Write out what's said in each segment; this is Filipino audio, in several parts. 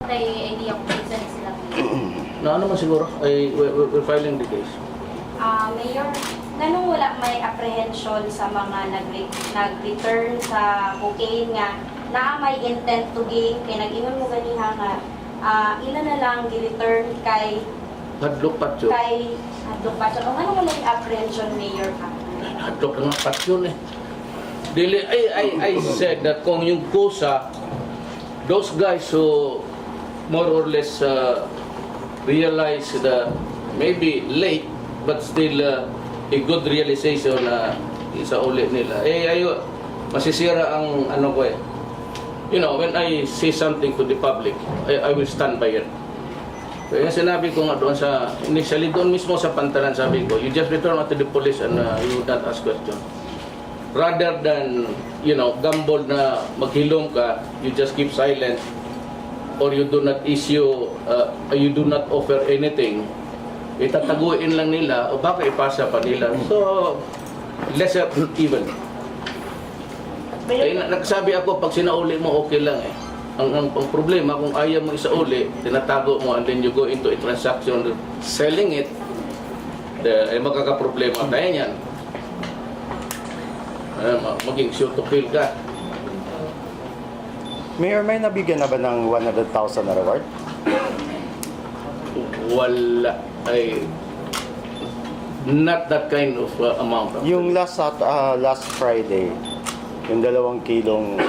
May idea kung saan sila. Na ano man siguro, we're filing the case. Mayor, ganun wala may apprehension sa mga nag-return sa cocaine nga na may intent to gain, kaya nag-ingon mo ganiha nga ilan na lang gi-return kay Hadlok patyo. Hadlok Patyo. Kung ano mo may apprehension, Mayor ka? Hadlok lang ang patyo eh. Dili, I said that kung yung kusa, those guys who more or less realize the maybe late but still a good realization na isa ulit nila. Ayo, masisira ang ano ko eh. You know, when I say something to the public, I will stand by it. Kaya sinabi ko nga doon sa, initially doon mismo sa Pantalan, sabi ko, you just return to the police and you would not ask question. Rather than, you know, gamble na maghilom ka, you just keep silent or you do not issue, you do not offer anything. Itataguin lang nila o baka ipasa pa nila. So, lesser evil. Nagsabi ako, pag sinauli mo, okay lang eh. Ang problema, kung ayaw mo isauli, tinatago mo and then you go into a transaction selling it, magkakaproblema tayo niyan. Maging sure to kill ka. Mayor, may nabigyan na ba ng 100,000 na reward? Wala. Not that kind of amount. Yung last Friday, yung 2 kilong,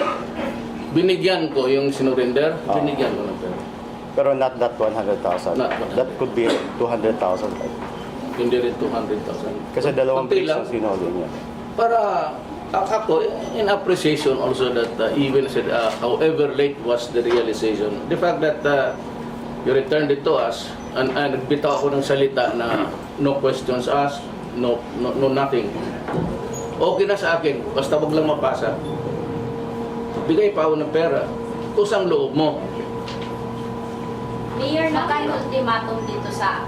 Binigyan ko yung sinurrender, Ah. binigyan ko ng pera. pero not that 100,000. Not 100. That could be 200,000. Hindi rin 200,000. Kasi 2 Konti weeks lang. ang sinuli niya. Para ako, in appreciation also that even said, however late was the realization, the fact that you returned it to us, and nagbitaw ako ng salita na no questions asked, no nothing. Okay na sa akin, basta wag lang mapasa. Bigay pa ako ng pera. Kusang loob mo. Mayor, naka-ultimatum dito sa